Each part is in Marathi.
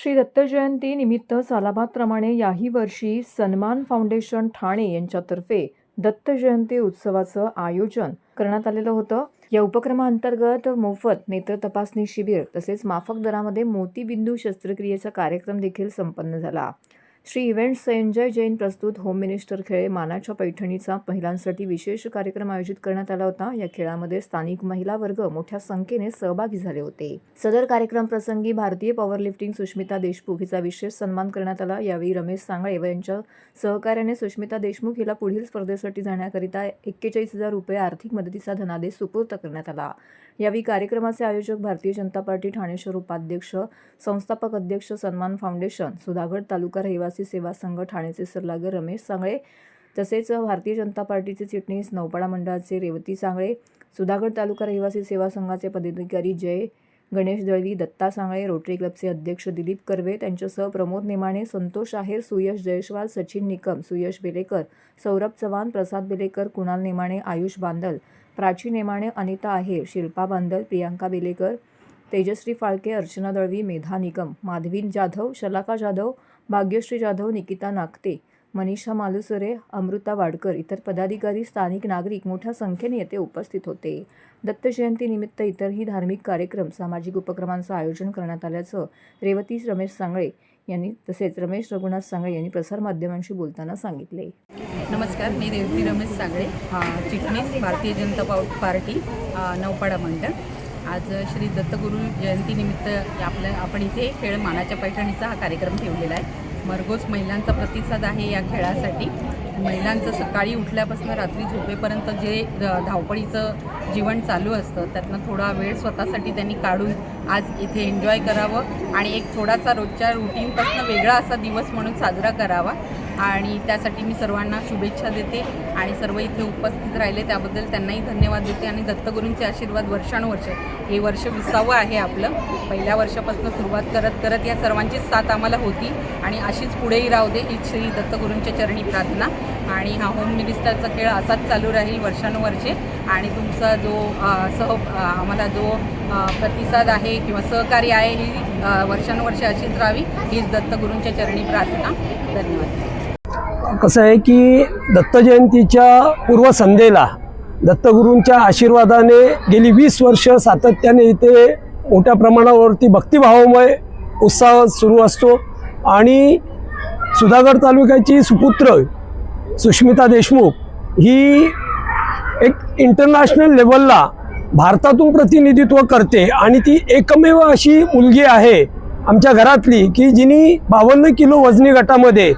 श्री दत्त जयंती निमित्त सालाबादप्रमाणे याही वर्षी सन्मान फाउंडेशन ठाणे यांच्यातर्फे दत्त जयंती उत्सवाचं आयोजन करण्यात आलेलं होतं। या उपक्रमाअंतर्गत मोफत नेत्र तपासणी शिबिर तसेच माफक दरामध्ये मोतीबिंदू शस्त्रक्रियेचा कार्यक्रम देखील संपन्न झाला। श्री इव्हेंट्स संजय जैन प्रस्तुत होम मिनिस्टर खेळ मानाच्या पैठणीचा महिलांसाठी विशेष कार्यक्रम आयोजित करण्यात आला होता। या खेळामध्ये स्थानिक महिला वर्ग मोठ्या संख्येने सहभागी झाले होते। सदर कार्यक्रम प्रसंगी भारतीय पॉवरलिफ्टिंग सुष्मिता देशमुख हिचा विशेष सन्मान करण्यात आला। यावेळी रमेश सांगळे व यांच्या सहकार्याने सुष्मिता देशमुख हिला पुढील स्पर्धेसाठी जाण्याकरिता 41,000 रुपये आर्थिक मदतीचा धनादेश सुपूर्द करण्यात आला। यावेळी कार्यक्रमाचे आयोजक भारतीय जनता पार्टी ठाणे शहर उपाध्यक्ष संस्थापक अध्यक्ष सन्मान फाउंडेशन सुधागड तालुका रहिवासी सेवा संघ ठाणेचे सरलागर रमेश सांगळे तसेच भारतीय जनता पार्टीचे चिटणीस नौपाडा मंडळाचे रेवती सांगळे सुधागड तालुका रहिवासी सेवा संघाचे पदाधिकारी जय गणेश दळवी दत्ता सांगळे रोटरी क्लबचे अध्यक्ष दिलीप कर्वे त्यांच्यासह प्रमोद नेमाणे संतोष आहेर सुयश जयस्वाल सचिन निकम सुयश बेलेकर सौरभ चव्हाण प्रसाद बेलेकर कुणाल नेमाणे आयुष बांदल प्राची नेमाणे अनिता आहेर शिल्पा बांदल प्रियांका बेलेकर तेजश्री फाळके अर्चना दळवी मेधा निकम माधवी जाधव शलाका जाधव भाग्यश्री जाधव निकिता नागते मनीषा मालुसरे अमृता वाडकर इतर पदाधिकारी स्थानिक नागरिक मोठ्या संख्येने येथे उपस्थित होते। दत्त जयंती निमित्त इतरही धार्मिक कार्यक्रम सामाजिक उपक्रमांचं आयोजन करण्यात आल्याचं रेवती रमेश सांगळे यांनी तसेच रमेश रघुनाथ सांगळे यांनी प्रसारमाध्यमांशी बोलताना सांगितले। नमस्कार, मी रेवती रमेश सांगळे चिटणीस भारतीय जनता पार्टी नौपाडा मंडळ। आज श्री दत्तगुरू जयंतीनिमित्त आपण इथे खेळ मानाच्या पैठणीचा हा कार्यक्रम ठेवलेला आहे। मरघोस महिलांचा प्रतिसाद आहे या खेळासाठी। महिलांचं सकाळी उठल्यापासून रात्री झोपेपर्यंत जे धावपळीचं जीवन चालू असतं त्यातनं थोडा वेळ स्वतःसाठी त्यांनी काढून आज इथे एन्जॉय करावं आणि एक थोडासा रोजच्या रुटीनपासून वेगळा असा दिवस म्हणून साजरा करावा आणि त्यासाठी मी सर्वांना शुभेच्छा देते आणि सर्व इथे उपस्थित राहिले त्याबद्दल त्यांनाही धन्यवाद देते। आणि दत्तगुरूंचे आशीर्वाद वर्षानुवर्ष हे वर्ष 20वे आहे आपलं। पहिल्या वर्षापासून सुरुवात करत करत या सर्वांची साथ आम्हाला होती आणि अशीच पुढेही राहू दे ही श्री दत्तगुरूंच्या चरणी प्रार्थना। आणि हा होम मिनिस्टरचा खेळ असाच चालू राहील वर्षानुवर्षे आणि तुमचा जो आम्हाला जो प्रतिसाद आहे किंवा सहकार्य आहे ही वर्षानुवर्षे अशीच राहावी हीच दत्तगुरूंच्या चरणी प्रार्थना। धन्यवाद। कसं आहे की दत्त जयंतीच्या पूर्वसंध्येला दत्तगुरूंच्या आशीर्वादाने गेली 20 वर्ष सातत्याने इथे मोठ्या प्रमाणावरती भक्तिभावमय उत्साह सुरू असतो आणि सुधागड तालुक्याची सुपुत्र सुष्मिता देशमुख ही एक इंटरनॅशनल लेवलला भारतातून प्रतिनिधित्व करते आणि ती एकमेव अशी मुलगी आहे आमच्या घरातली की जिनी 52 किलो वजनी गटामध्ये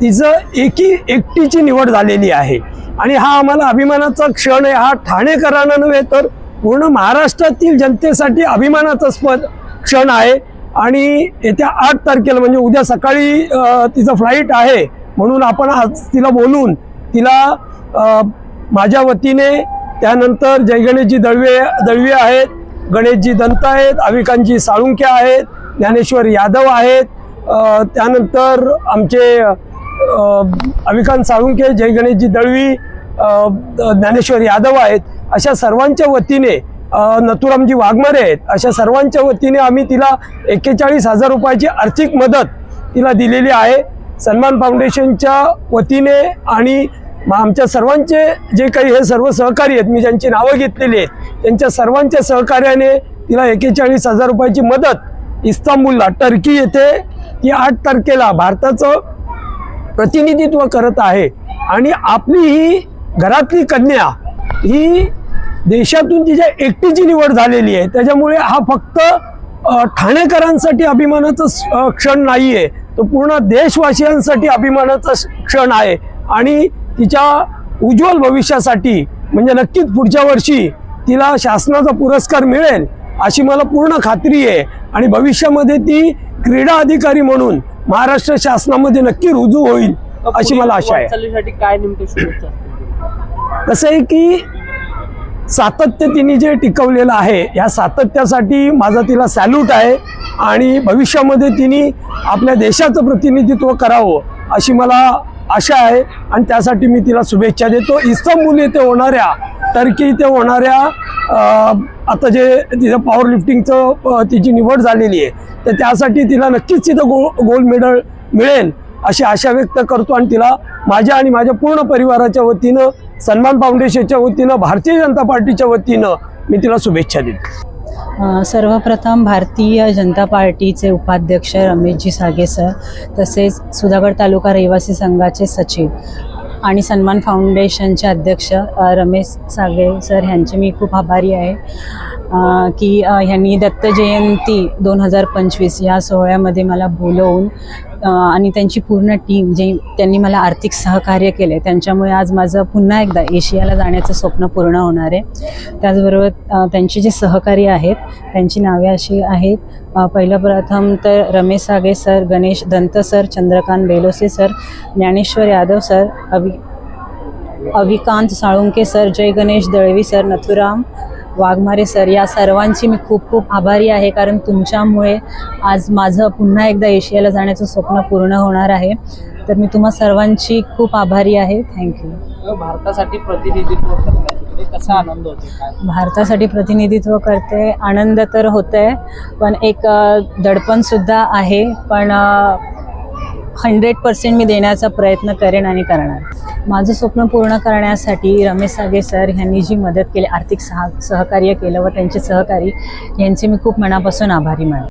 तिचं एकटीची निवड झालेली आहे आणि हा आम्हाला अभिमानाचा क्षण आहे। हा ठाणेकरांना नव्हे तर पूर्ण महाराष्ट्रातील जनतेसाठी अभिमानाचा क्षण आहे। आणि येत्या 8 तारखेला म्हणजे उद्या सकाळी तिचं फ्लाईट आहे म्हणून आपण आज तिला बोलून तिला माझ्या वतीने त्यानंतर जय गणेशजी दळवी आहेत, गणेशजी दंत आहेत, अविकांतजी साळुंखे आहेत, ज्ञानेश्वर यादव आहेत, त्यानंतर आमचे अविकांत साळुंखे जय गणेशजी दळवी ज्ञानेश्वर यादव आहेत अशा सर्वांच्या वतीने नथुरामजी वाघमारे आहेत अशा सर्वांच्या वतीने आम्ही तिला 41,000 रुपयाची आर्थिक मदत तिला दिलेली आहे। सन्मान फाउंडेशनच्या वतीने आणि आमच्या सर्वांचे जे काही हे सर्व सहकारी आहेत मी ज्यांची नावं घेतलेली आहेत त्यांच्या सर्वांच्या सहकार्याने तिला 41,000 रुपयाची मदत इस्तांबूलला टर्की येथे ती 8 तारखेला भारताचं प्रतिनिधित्व करत आहे। आणि आपली ही घरातली कन्या ही देशातून तिच्या एकटीची निवड झालेली आहे त्याच्यामुळे हा फक्त ठाणेकरांसाठी अभिमानाचा क्षण नाही आहे तो पूर्ण देशवासियांसाठी अभिमानाचा क्षण आहे आणि तिच्या उज्ज्वल भविष्यासाठी म्हणजे नक्कीच पुढच्या वर्षी तिला शासनाचा पुरस्कार मिळेल अशी मला पूर्ण खात्री आहे आणि भविष्यामध्ये ती क्रीडा अधिकारी म्हणून महाराष्ट्र शासनामध्ये नक्की रुजू होईल अशी मला आशा आहे। काय नेमके शुभेच्छा? कसं आहे की सातत्य तिने जे टिकवलेलं आहे या सातत्यासाठी माझा तिला सॅल्यूट आहे आणि भविष्यामध्ये तिने आपल्या देशाचं प्रतिनिधित्व करावं अशी मला आशा आहे आणि त्यासाठी मी तिला शुभेच्छा देतो। इस्तांबूल येथे होणाऱ्या टर्की येथे होणाऱ्या आता जे तिचं पॉवर लिफ्टिंगचं तिची निवड झालेली आहे, तर त्यासाठी तिला नक्कीच तिथं गोल्ड मेडल मिळेल अशी आशा व्यक्त करतो आणि तिला माझ्या आणि माझ्या पूर्ण परिवाराच्या वतीनं, सन्मान फाउंडेशनच्या वतीनं, भारतीय जनता पार्टीच्या वतीनं मी तिला शुभेच्छा देतो. सर्वप्रथम भारतीय जनता पार्टीचे उपाध्यक्ष रमेशजी सागे सर, तसेच सुधागड तालुका रहिवासी संघाचे सचिव आणि सन्मान फाउंडेशनचे अध्यक्ष रमेश सागे सर ह्यांचे मी खूप आभारी आहे की ह्यांनी दत्त जयंती 2025 या सोहळ्यामध्ये मला बोलवून आणि त्यांची पूर्ण टीम जे त्यांनी मला आर्थिक सहकार्य केले, त्यांच्यामुळे आज माझं पुन्हा एकदा एशियाला जाण्याचं स्वप्न पूर्ण होणार आहे. त्याचबरोबर त्यांचे जे सहकारी आहेत त्यांची नावे अशी आहेत, पहिलं प्रथम तर रमेश सागे sir, Ganesh Dant sir, Chandrakant Belose sir, Dnyaneshwar Yadav sir, Avikant Salunke sir, Jay Ganesh Dalvi sir, Nathuram Waghmare sir, या सर्वांची मी खूप खूप आभारी आहे, कारण तुमच्यामुळे आज माझं पुन्हा एकदा एशियाला जाण्याचं स्वप्न पूर्ण होणार आहे. तर मी तुम्हा सर्वांची खूप आभारी आहे. थँक्यू. भारतासाठी प्रतिनिधित्व करताय, कसा आनंद होतो? भारतासाठी प्रतिनिधित्व करते, आनंद तर होत आहे, पण एक दडपणसुद्धा आहे, पण 100% मी देण्याचा प्रयत्न करेन आणि करणार. माझं स्वप्न पूर्ण करण्यासाठी रमेश सागे सर यांनी जी मदत केली, आर्थिक सहकार्य केलं व त्यांचे सहकारी यांचे मी खूप मनापासून आभारी मानते.